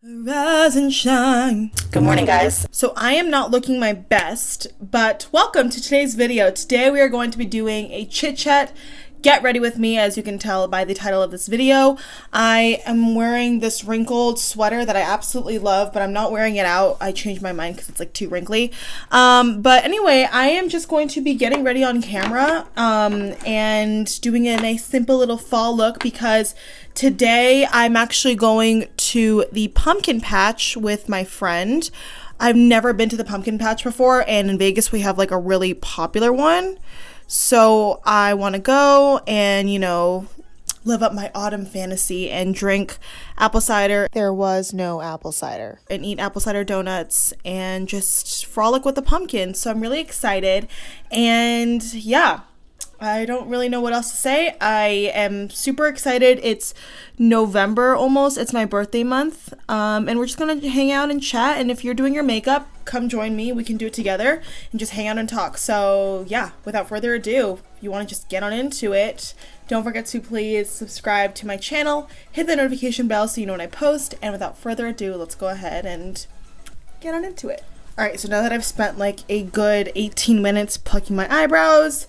Rise and shine. Good morning, guys. So I am not looking my best, but welcome to today's video. Today we are going to be doing a chit chat. Get ready with me, as you can tell by the title of this video. I am wearing this wrinkled sweater that I absolutely love, but I'm not wearing it out. I changed my mind because it's like too wrinkly. But anyway, I am just going to be getting ready on camera and doing a nice simple little fall look because today I'm actually going to the pumpkin patch with my friend. I've never been to the pumpkin patch before, and in Vegas we have like a really popular one. So I want to go and, you know, live up my autumn fantasy and drink apple cider. There was no apple cider. And eat apple cider donuts and just frolic with the pumpkin. So I'm really excited. And yeah, I don't really know what else to say. I am super excited. It's November almost. It's my birthday month. And we're just going to hang out and chat. And if you're doing your makeup, come join me. We can do it together and just hang out and talk. So yeah, without further ado, if you want to just get on into it, don't forget to please subscribe to my channel, hit the notification bell so you know when I post. And without further ado, let's go ahead and get on into it. All right, so now that I've spent like a good 18 minutes plucking my eyebrows,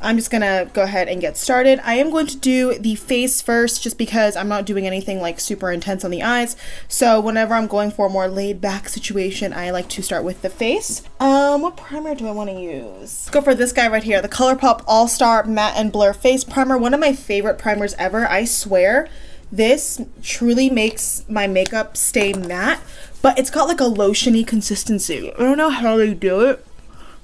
I'm just gonna go ahead and get started. I am going to do the face first just because I'm not doing anything like super intense on the eyes. So whenever I'm going for a more laid back situation, I like to start with the face. What primer do I want to use? Let's go for this guy right here, the ColourPop All-Star Matte and Blur Face Primer. One of my favorite primers ever, I swear. This truly makes my makeup stay matte, but it's got like a lotiony consistency. I don't know how they do it,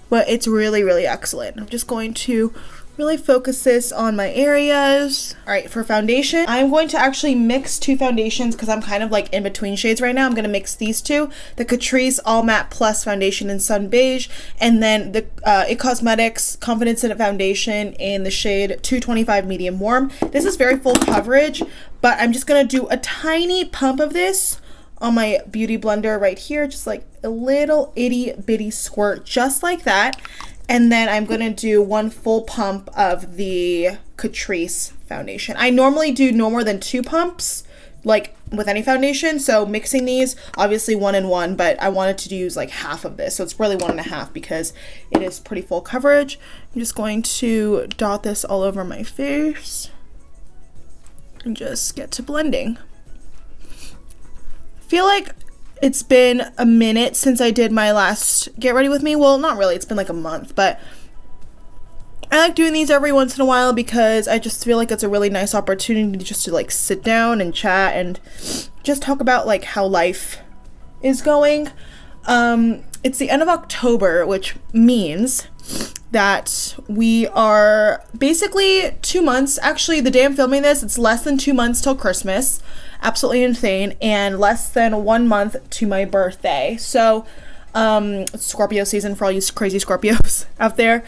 but it's really, really excellent. I'm just going to really focus this on my areas. All right, for foundation, I'm going to actually mix two foundations because I'm kind of like in between shades right now. I'm gonna mix these two, the Catrice All Matte Plus Foundation in Sun Beige, and then the It Cosmetics Confidence in It Foundation in the shade 225 Medium Warm. This is very full coverage, but I'm just gonna do a tiny pump of this on my beauty blender right here, just like a little itty bitty squirt, just like that. And then I'm gonna do one full pump of the Catrice foundation. I normally do no more than 2 pumps, like with any foundation. So mixing these, obviously 1 and 1, but I wanted to use like half of this. So it's really 1.5 because it is pretty full coverage. I'm just going to dot this all over my face and just get to blending. Feel like it's been a minute since I did my last Get Ready With Me. Well, not really, it's been like a month, but I like doing these every once in a while because I just feel like it's a really nice opportunity just to like sit down and chat and just talk about like how life is going. It's the end of October, which means that we are basically 2 months. Actually, the day I'm filming this, it's less than 2 months till Christmas. Absolutely insane. And less than 1 month to my birthday. So it's Scorpio season for all you crazy Scorpios out there.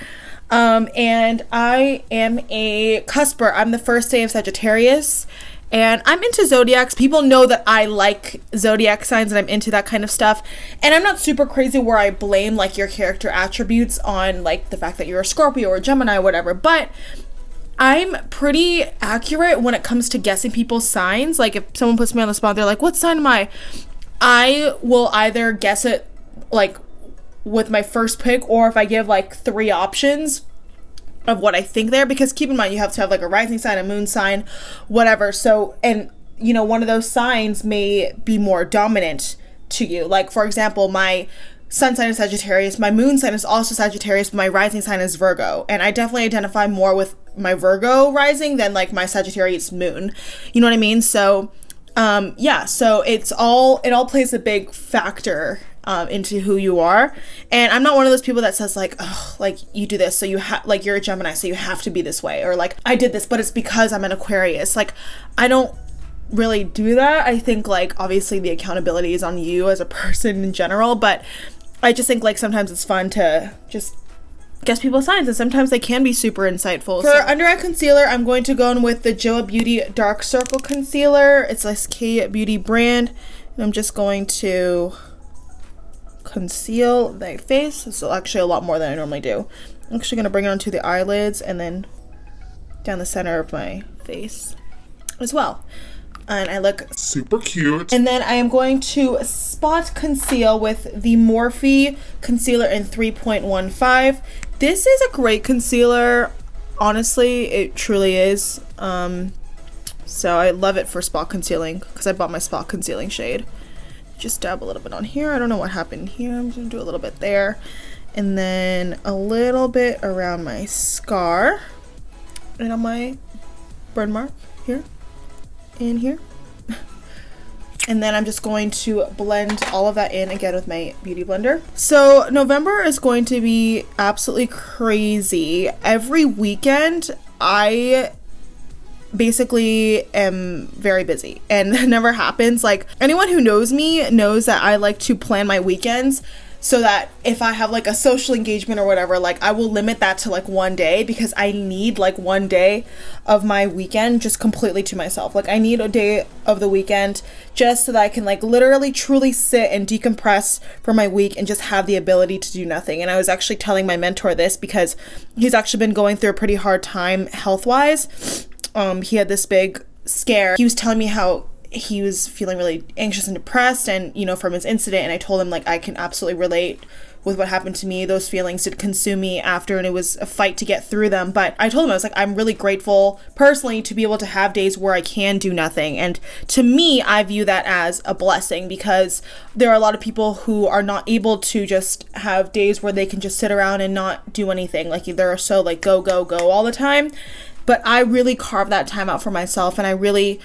And I am a cusper. I'm the first day of Sagittarius, and I'm into zodiacs. People know that I like zodiac signs and I'm into that kind of stuff. And I'm not super crazy where I blame like your character attributes on like the fact that you're a Scorpio or Gemini or whatever, but I'm pretty accurate when it comes to guessing people's signs. Like if someone puts me on the spot, they're like, what sign am I will either guess it like with my first pick, or if I give like 3 options of what I think there, because keep in mind you have to have like a rising sign, a moon sign, whatever. So, and you know, one of those signs may be more dominant to you. Like for example, my sun sign is Sagittarius, my moon sign is also Sagittarius, but my rising sign is Virgo, and I definitely identify more with my Virgo rising than like my Sagittarius moon. You know what I mean? So yeah, so it all plays a big factor into who you are. And I'm not one of those people that says like, oh, like you do this, so you have, like you're a Gemini, so you have to be this way, or like I did this, but it's because I'm an Aquarius. Like I don't really do that. I think like obviously the accountability is on you as a person in general, but I just think like sometimes it's fun to just guess people's signs, and sometimes they can be super insightful. For under eye concealer, I'm going to go in with the Joah Beauty Dark Circle Concealer. It's this K Beauty brand, and I'm just going to conceal my face. This is actually a lot more than I normally do. I'm actually going to bring it onto the eyelids and then down the center of my face as well. and I look super cute. And then I am going to spot conceal with the Morphe concealer in 3.15. This is a great concealer. Honestly, it truly is. So I love it for spot concealing because I bought my spot concealing shade. Just dab a little bit on here. I don't know what happened here. I'm just gonna do a little bit there. And then a little bit around my scar. And on my burn mark here. And here. And then I'm just going to blend all of that in again with my beauty blender. So November is going to be absolutely crazy. Every weekend I basically am very busy, and that never happens. Like, anyone who knows me knows that I like to plan my weekends so that if I have like a social engagement or whatever, like I will limit that to like one day, because I need like one day of my weekend just completely to myself. Like I need a day of the weekend just so that I can like literally truly sit and decompress for my week and just have the ability to do nothing. And I was actually telling my mentor this because he's actually been going through a pretty hard time health-wise. He had this big scare. He was telling me how he was feeling really anxious and depressed, and you know, from his incident, and I told him like I can absolutely relate with what happened to me. Those feelings did consume me after, and it was a fight to get through them. But I told him, I was like, I'm really grateful personally to be able to have days where I can do nothing. And to me, I view that as a blessing, because there are a lot of people who are not able to just have days where they can just sit around and not do anything. Like they're so like go, go, go all the time. But I really carve that time out for myself, and I really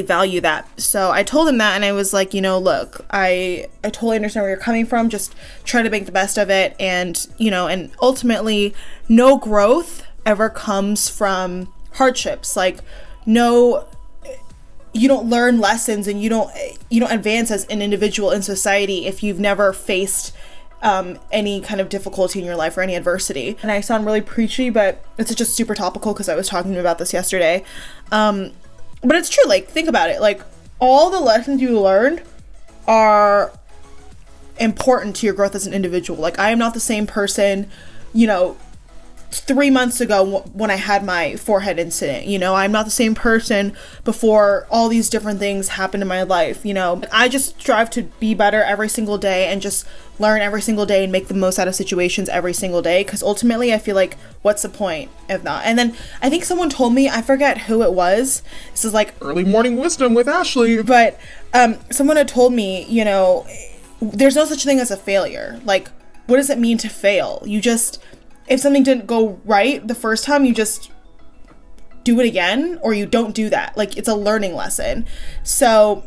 value that. So I told him that, and I was like, you know, look, I totally understand where you're coming from. Just try to make the best of it. And, you know, and ultimately no growth ever comes from hardships. Like no, you don't learn lessons, and you don't advance as an individual in society if you've never faced any kind of difficulty in your life or any adversity. And I sound really preachy, but it's just super topical because I was talking about this yesterday. But it's true. Like, think about it. Like, all the lessons you learned are important to your growth as an individual. Like, I am not the same person, you know, 3 months ago when I had my forehead incident. You know, I'm not the same person before all these different things happened in my life. You know, I just strive to be better every single day and just learn every single day and make the most out of situations every single day, because ultimately I feel like, what's the point if not? And then I think someone told me, I forget who it was, this is like early morning wisdom with Ashley, but someone had told me, you know, there's no such thing as a failure. Like, what does it mean to fail? You just, if something didn't go right the first time, you just do it again, or you don't do that. Like, it's a learning lesson. So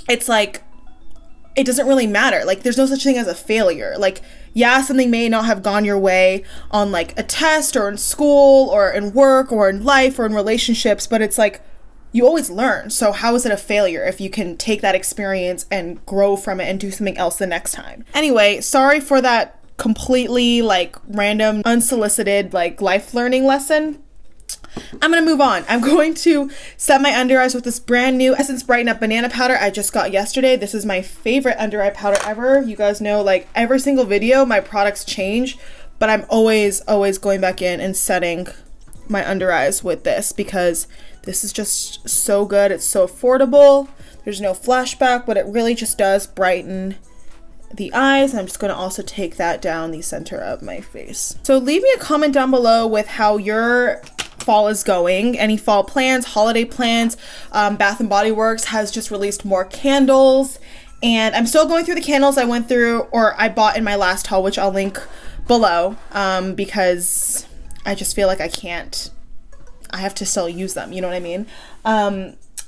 it's like, it doesn't really matter. Like, there's no such thing as a failure. Like, yeah, something may not have gone your way on like a test or in school or in work or in life or in relationships, but it's like, you always learn. So how is it a failure if you can take that experience and grow from it and do something else the next time? Anyway, sorry for that completely like random, unsolicited like life learning lesson. I'm gonna move on. I'm going to set my under eyes with this brand new Essence Brighten Up banana powder I just got yesterday. This is my favorite under eye powder ever. You guys know, like, every single video my products change, but I'm always going back in and setting my under eyes with this because this is just so good. It's so affordable. There's no flashback, but it really just does brighten the eyes. And I'm just going to also take that down the center of my face. So leave me a comment down below with how your fall is going, any fall plans, holiday plans. Bath and Body Works has just released more candles, and I'm still going through the candles I went through, or I bought in my last haul, which I'll link below, because I just feel like I have to still use them, you know what I mean?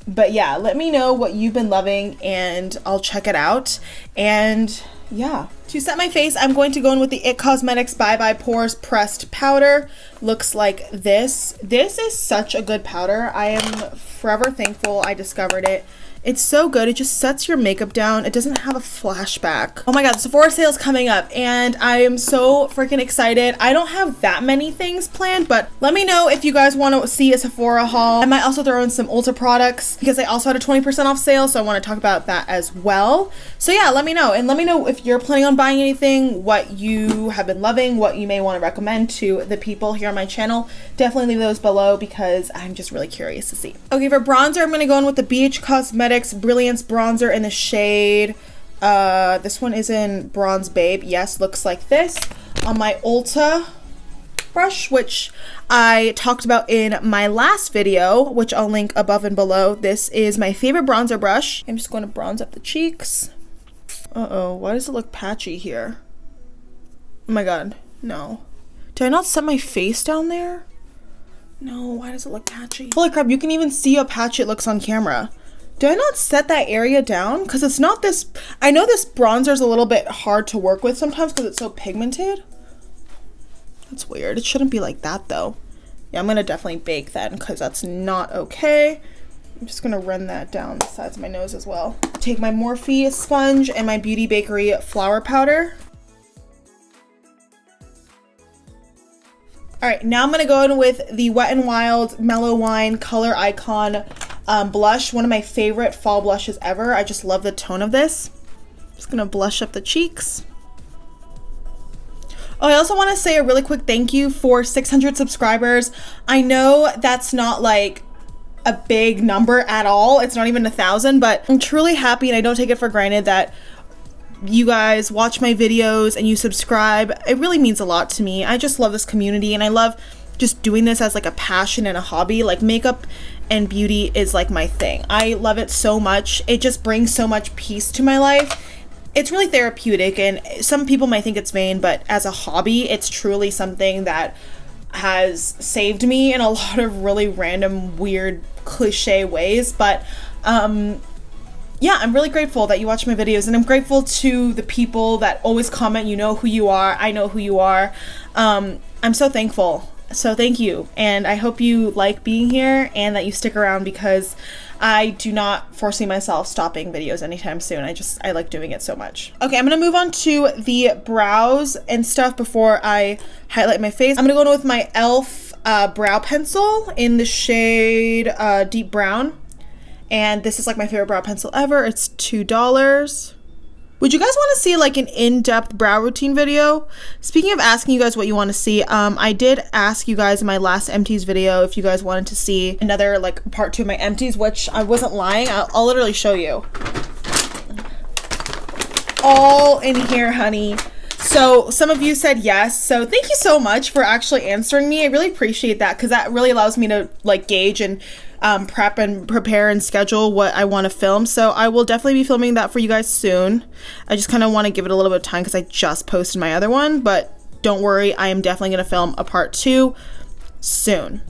But yeah, let me know what you've been loving and I'll check it out. And yeah, to set my face, I'm going to go in with the IT Cosmetics Bye Bye Pores Pressed Powder. Looks like this. This is such a good powder. I am forever thankful I discovered it It's so good. It just sets your makeup down. It doesn't have a flashback. Oh my god, the Sephora sale is coming up and I am so freaking excited. I don't have that many things planned, but let me know if you guys want to see a Sephora haul. I might also throw in some Ulta products because they also had a 20% off sale, so I want to talk about that as well. So yeah, let me know. And let me know if you're planning on buying anything, what you have been loving, what you may want to recommend to the people here on my channel. Definitely leave those below because I'm just really curious to see. Okay, for bronzer, I'm going to go in with the Beige Cosmetics Brilliance bronzer in the shade, this one is in Bronze Babe. Yes, looks like this on my Ulta brush, which I talked about in my last video, which I'll link above and below. This is my favorite bronzer brush. I'm just going to bronze up the cheeks. Uh-oh, why does it look patchy here? Oh my god, no. Did I not set my face down there? No, why does it look patchy? Holy crap, you can even see how patchy it looks on camera. Did I not set that area down? Because it's not this, I know this bronzer is a little bit hard to work with sometimes because it's so pigmented. That's weird. It shouldn't be like that though. Yeah, I'm going to definitely bake then because that's not okay. I'm just going to run that down the sides of my nose as well. Take my Morphe sponge and my Beauty Bakerie flour powder. All right, now I'm going to go in with the Wet n Wild Mellow Wine Color Icon blush, one of my favorite fall blushes ever. I just love the tone of this. Just gonna blush up the cheeks. Oh, I also want to say a really quick thank you for 600 subscribers. I know that's not like a big number at all. It's not even 1,000, but I'm truly happy and I don't take it for granted that you guys watch my videos and you subscribe. It really means a lot to me. I just love this community and I love just doing this as like a passion and a hobby. Like makeup and beauty is like my thing. I love it so much. It just brings so much peace to my life. It's really therapeutic and some people might think it's vain, but as a hobby, it's truly something that has saved me in a lot of really random, weird, cliche ways. But yeah, I'm really grateful that you watch my videos and I'm grateful to the people that always comment, you know who you are, I know who you are. I'm so thankful. So thank you, and I hope you like being here and that you stick around because I do not foresee myself stopping videos anytime soon. I like doing it so much. Okay, I'm gonna move on to the brows and stuff before I highlight my face. I'm gonna go in with my e.l.f. brow pencil in the shade Deep Brown, and this is like my favorite brow pencil ever. It's $2. Would you guys want to see like an in-depth brow routine video? Speaking of asking you guys what you want to see, I did ask you guys in my last empties video if you guys wanted to see another like part 2 of my empties, which I wasn't lying. I'll literally show you. All in here, honey. So some of you said yes, so thank you so much for actually answering me. I really appreciate that because that really allows me to like gauge and prep and prepare and schedule what I want to film. So I will definitely be filming that for you guys soon. I just kind of want to give it a little bit of time because I just posted my other one, but don't worry, I am definitely going to film a part 2 soon.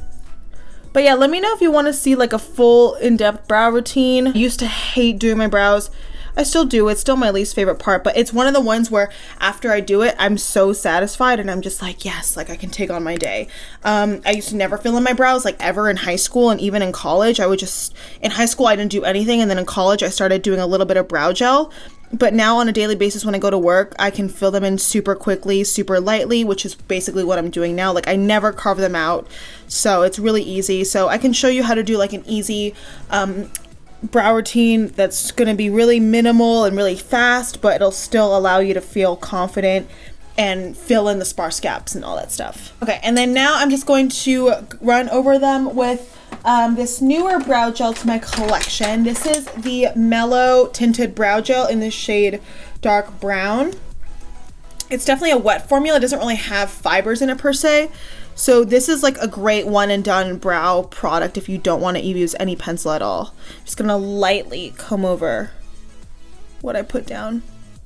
But yeah, let me know if you want to see like a full in-depth brow routine. I used to hate doing my brows. I still do. It's still my least favorite part, but it's one of the ones where after I do it, I'm so satisfied and I'm just like, yes, like I can take on my day. I used to never fill in my brows like ever in high school and even in college. I would just, in high school, I didn't do anything. And then in college, I started doing a little bit of brow gel. But now on a daily basis when I go to work, I can fill them in super quickly, super lightly, which is basically what I'm doing now. Like I never carve them out. So it's really easy. So I can show you how to do like an easy, brow routine that's going to be really minimal and really fast, but it'll still allow you to feel confident and fill in the sparse gaps and all that stuff. Okay, and then now I'm just going to run over them with this newer brow gel to my collection. This is the Mellow Tinted Brow Gel in the shade Dark Brown. It's definitely a wet formula. It doesn't really have fibers in it per se. So this is like a great one and done brow product if you don't want to use any pencil at all. Just gonna lightly comb over what I put down.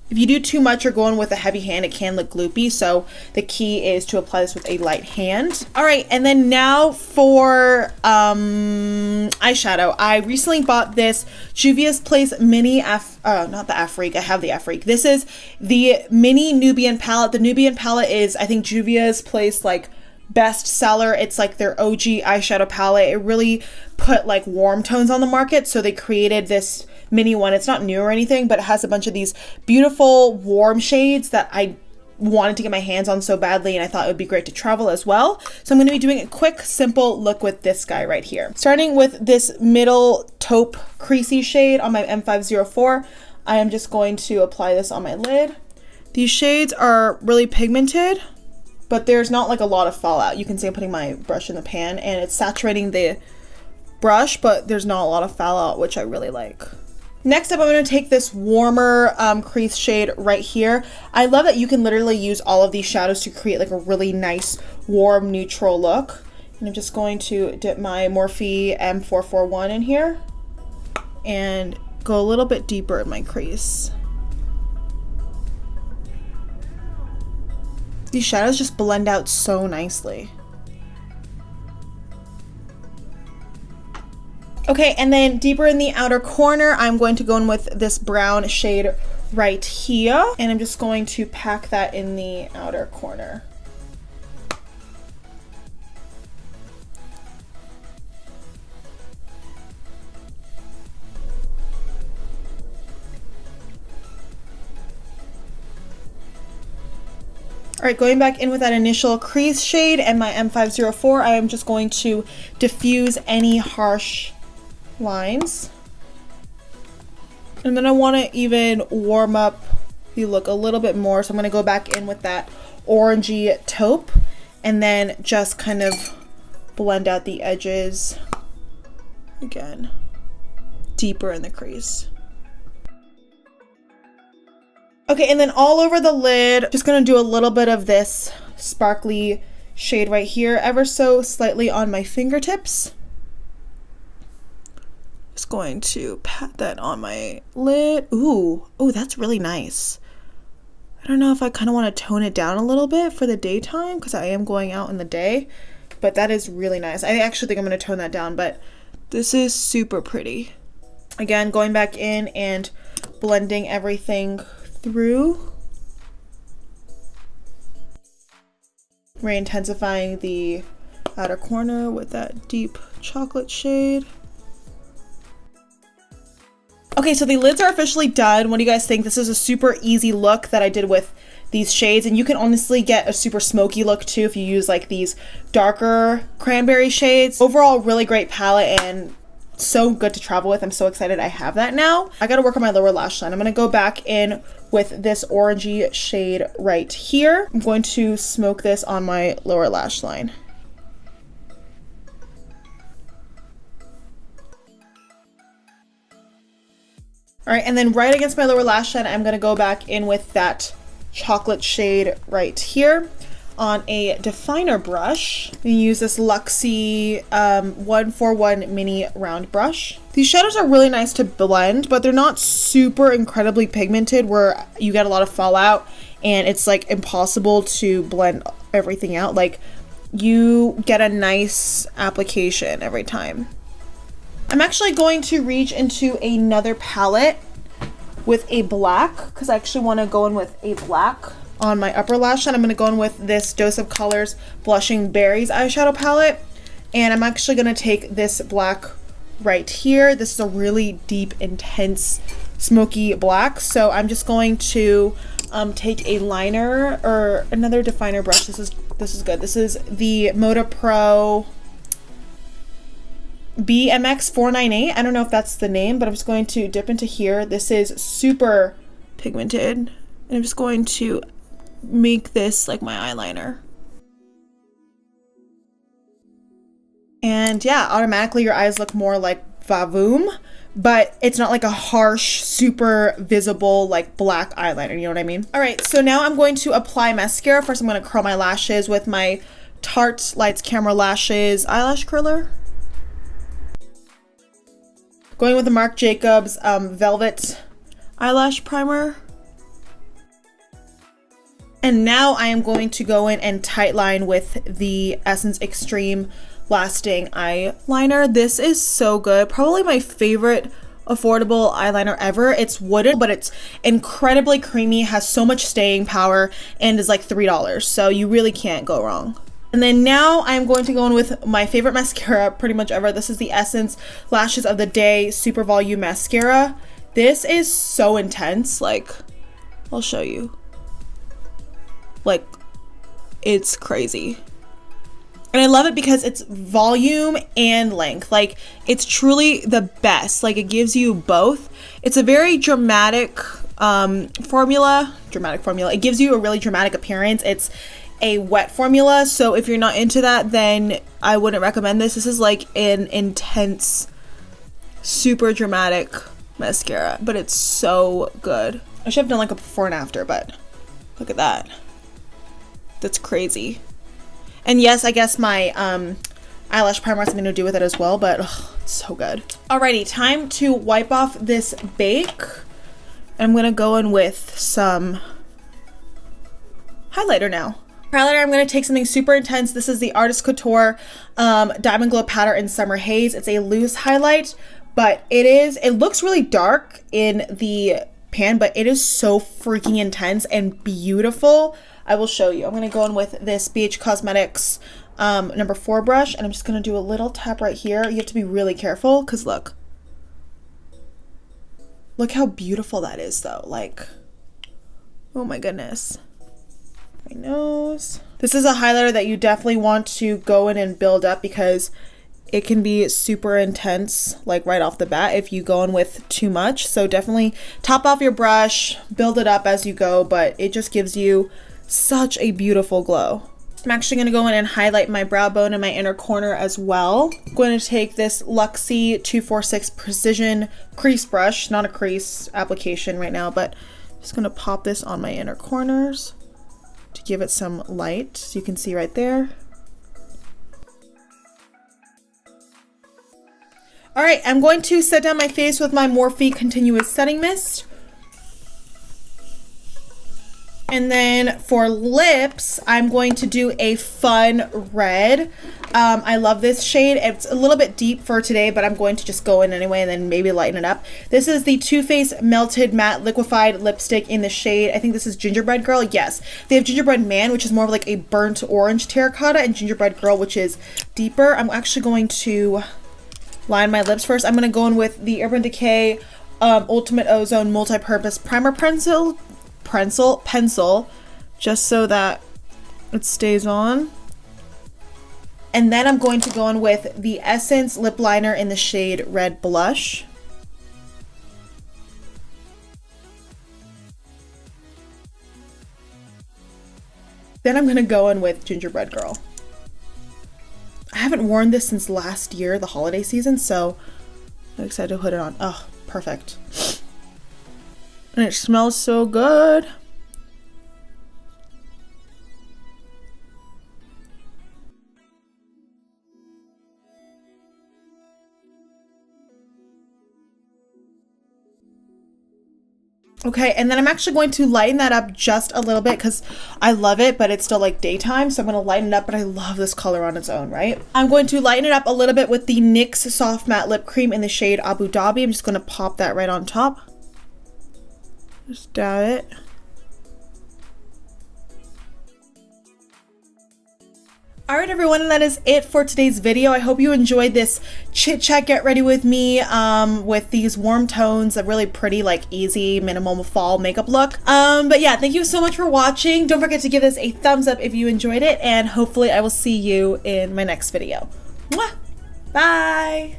If you do too much or go in with a heavy hand, it can look gloopy. So the key is to apply this with a light hand. All right, and then now for eyeshadow. I recently bought this Juvia's Place mini not the Afrique, I have the Afrique. This is the mini Nubian palette. The Nubian palette is, I think, Juvia's Place like best seller. It's like their OG eyeshadow palette. It really put like warm tones on the market, so they created this mini one. It's not new or anything, but it has a bunch of these beautiful warm shades that I wanted to get my hands on so badly, and I thought it would be great to travel as well. So I'm going to be doing a quick, simple look with this guy right here. Starting with this middle taupe creasy shade on my M504, I am just going to apply this on my lid. These shades are really pigmented, but there's not like a lot of fallout. You can see I'm putting my brush in the pan and it's saturating the brush, but there's not a lot of fallout, which I really like. Next up, I'm going to take this warmer crease shade right here. I love that you can literally use all of these shadows to create like a really nice warm neutral look. And I'm just going to dip my Morphe M441 in here and go a little bit deeper in my crease. These shadows just blend out so nicely. Okay, and then deeper in the outer corner, I'm going to go in with this brown shade right here. And I'm just going to pack that in the outer corner. All right, going back in with that initial crease shade and my M504, I am just going to diffuse any harsh lines. And then I want to even warm up the look a little bit more. So I'm going to go back in with that orangey taupe and then just kind of blend out the edges again, deeper in the crease. Okay, and then all over the lid, just gonna do a little bit of this sparkly shade right here, ever so slightly on my fingertips. Just going to pat that on my lid. Ooh, that's really nice. I don't know if I kind of want to tone it down a little bit for the daytime because I am going out in the day, but that is really nice. I actually think I'm gonna tone that down, but this is super pretty. Again, going back in and blending everything through, re-intensifying the outer corner with that deep chocolate shade. Okay, so the lids are officially done. What do you guys think? This is a super easy look that I did with these shades, and you can honestly get a super smoky look too if you use like these darker cranberry shades. Overall, really great palette and so good to travel with. I'm so excited I have that now. I gotta work on my lower lash line. I'm gonna go back in with this orangey shade right here. I'm going to smoke this on my lower lash line. All right, and then right against my lower lash line, I'm gonna go back in with that chocolate shade right here on a definer brush. You use this Luxie 141 mini round brush. These shadows are really nice to blend, but they're not super incredibly pigmented where you get a lot of fallout and it's like impossible to blend everything out. Like, you get a nice application every time. I'm actually going to reach into another palette with a black because I actually want to go in with a black on my upper lash line. I'm going to go in with this Dose of Colors Blushing Berries eyeshadow palette, and I'm actually going to take this black right here. This is a really deep, intense, smoky black, so I'm just going to take a liner or another definer brush. This is good. This is the Moda Pro BMX 498. I don't know if that's the name, but I'm just going to dip into here. This is super pigmented, and I'm just going to make this like my eyeliner. And yeah, automatically your eyes look more like Vavoom, but it's not like a harsh, super visible like black eyeliner, you know what I mean? All right, so now I'm going to apply mascara. First, I'm going to curl my lashes with my Tarte Lights Camera Lashes eyelash curler. Going with the Marc Jacobs Velvet eyelash primer. And now I am going to go in and tightline with the Essence Extreme Lasting Eyeliner. This is so good. Probably my favorite affordable eyeliner ever. It's wooded, but it's incredibly creamy, has so much staying power, and is like $3. So you really can't go wrong. And then now I'm going to go in with my favorite mascara pretty much ever. This is the Essence Lashes of the Day Super Volume Mascara. This is so intense. Like, I'll show you. Like, it's crazy. And I love it because it's volume and length. Like, it's truly the best. Like, it gives you both. It's a very dramatic formula. It gives you a really dramatic appearance. It's a wet formula, so if you're not into that, then I wouldn't recommend this. This is like an intense, super dramatic mascara, but it's so good. I should have done like a before and after, but look at that. That's crazy. And yes, I guess my eyelash primer has something to do with it as well, but ugh, it's so good. Alrighty, time to wipe off this bake. I'm gonna go in with some highlighter now. Highlighter, I'm going to take something super intense. This is the Artist Couture Diamond Glow Powder in Summer Haze. It's a loose highlight, but it looks really dark in the pan, but it is so freaking intense and beautiful. I will show you. I'm going to go in with this Beige Cosmetics number 4 brush, and I'm just going to do a little tap right here. You have to be really careful because look how beautiful that is though. Like, oh my goodness. My nose. This is a highlighter that you definitely want to go in and build up because it can be super intense, like right off the bat if you go in with too much. So definitely top off your brush, build it up as you go, but it just gives you such a beautiful glow. I'm actually going to go in and highlight my brow bone and my inner corner as well. I'm going to take this Luxie 246 Precision crease brush, not a crease application right now, but I'm just going to pop this on my inner corners to give it some light, so you can see right there. All right, I'm going to set down my face with my Morphe Continuous Setting Mist. And then for lips, I'm going to do a fun red. I love this shade. It's a little bit deep for today, but I'm going to just go in anyway and then maybe lighten it up. This is the Too Faced Melted Matte Liquefied Lipstick in the shade, I think this is Gingerbread Girl. Yes, they have Gingerbread Man, which is more of like a burnt orange terracotta, and Gingerbread Girl, which is deeper. I'm actually going to line my lips first. I'm going to go in with the Urban Decay Ultimate Ozone Multi-Purpose Primer pencil, just so that it stays on. And then I'm going to go in with the Essence lip liner in the shade Red Blush. Then I'm going to go in with Gingerbread Girl. I haven't worn this since last year, the holiday season, so I'm excited to put it on. Oh, perfect. And it smells so good. Okay, and then I'm actually going to lighten that up just a little bit because I love it, but it's still like daytime, so I'm going to lighten it up, but I love this color on its own, right? I'm going to lighten it up a little bit with the NYX Soft Matte Lip Cream in the shade Abu Dhabi. I'm just going to pop that right on top. Just dab it. Alright everyone, and that is it for today's video. I hope you enjoyed this chit chat get ready with me with these warm tones, a really pretty, like, easy minimal fall makeup look. But yeah, thank you so much for watching. Don't forget to give this a thumbs up if you enjoyed it, and hopefully I will see you in my next video. Mwah! Bye!